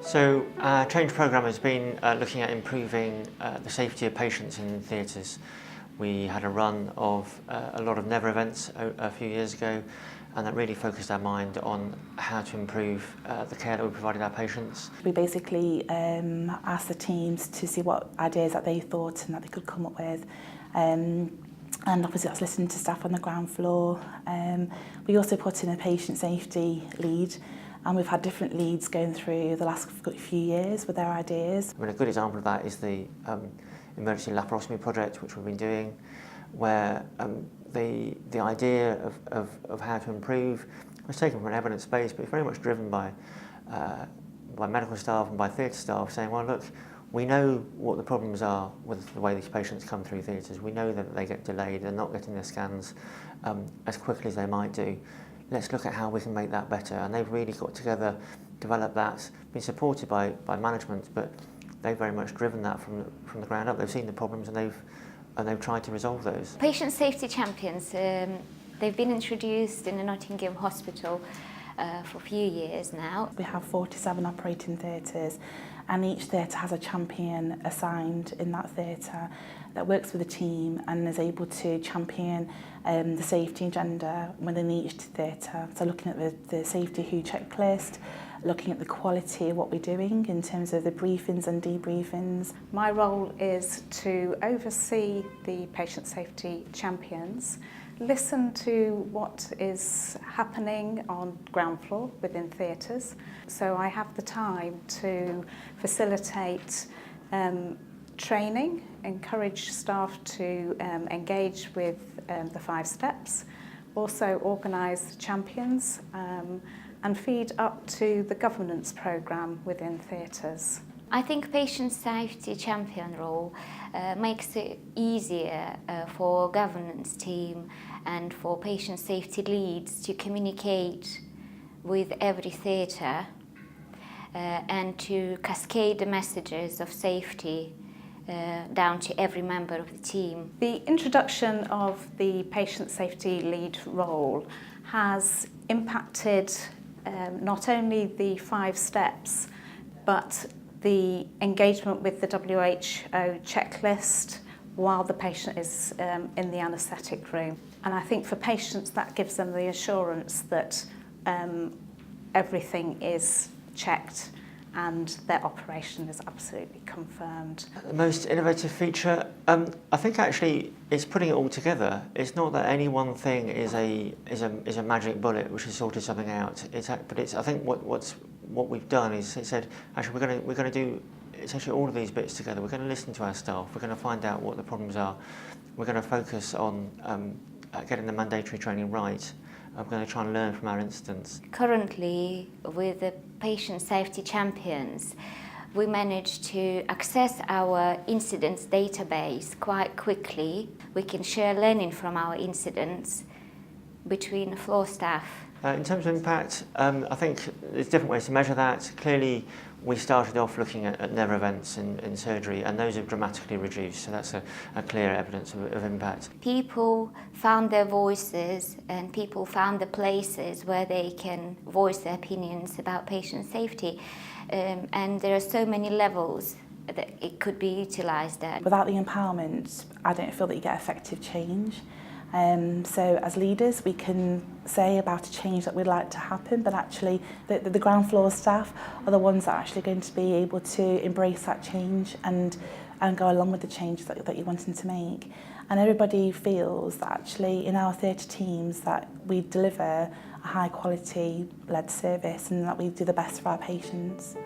So our change programme has been looking at improving the safety of patients in theatres. We had a run of a lot of never events a few years ago, and that really focused our mind on how to improve the care that we provided our patients. We basically asked the teams to see what ideas that they thought and that they could come up with. And obviously that's listening to staff on the ground floor. We also put in a patient safety lead, and we've had different leads going through the last few years with their ideas. I mean, a good example of that is the emergency laparoscopy project, which we've been doing, where the idea of how to improve was taken from an evidence base, but it's very much driven by medical staff and by theatre staff saying, well, look, we know what the problems are with the way these patients come through theatres. We know that they get delayed, they're not getting their scans as quickly as they might do. Let's look at how we can make that better. And they've really got together, developed that, been supported by management, but they've very much driven that from the ground up. They've seen the problems and they've tried to resolve those. Patient safety champions, they've been introduced in the Nottingham Hospital for a few years now. We have 47 operating theatres, and each theatre has a champion assigned in that theatre that works with the team and is able to champion the safety agenda within each theatre. So looking at the Safety Who checklist, looking at the quality of what we're doing in terms of the briefings and debriefings. My role is to oversee the patient safety champions, listen to what is happening on ground floor within theatres. So I have the time to facilitate training, encourage staff to engage with the 5 steps, also organise champions and feed up to the governance programme within theatres. I think patient safety champion role makes it easier for governance team and for patient safety leads to communicate with every theatre and to cascade the messages of safety down to every member of the team. The introduction of the patient safety lead role has impacted not only the 5 steps, but the engagement with the WHO checklist while the patient is in the anaesthetic room. And I think for patients that gives them the assurance that everything is checked and their operation is absolutely confirmed. The most innovative feature, I think actually it's putting it all together. It's not that any one thing is a magic bullet which has sorted something out. I think what we've done is it said actually we're going to do essentially all of these bits together. We're going to listen to our staff. We're going to find out what the problems are. We're going to focus on getting the mandatory training right. I'm going to try and learn from our incidents. Currently, with the patient safety champions, we managed to access our incidents database quite quickly. We can share learning from our incidents between floor staff. In terms of impact, I think there's different ways to measure that. Clearly, we started off looking at never events in surgery, and those have dramatically reduced, so that's a clear evidence of impact. People found their voices, and people found the places where they can voice their opinions about patient safety, and there are so many levels that it could be utilised at. Without the empowerment, I don't feel that you get effective change. So as leaders, we can say about a change that we'd like to happen, but actually the ground floor staff are the ones that are actually going to be able to embrace that change and go along with the change that you're wanting to make. And everybody feels that actually in our theatre teams that we deliver a high quality led service and that we do the best for our patients.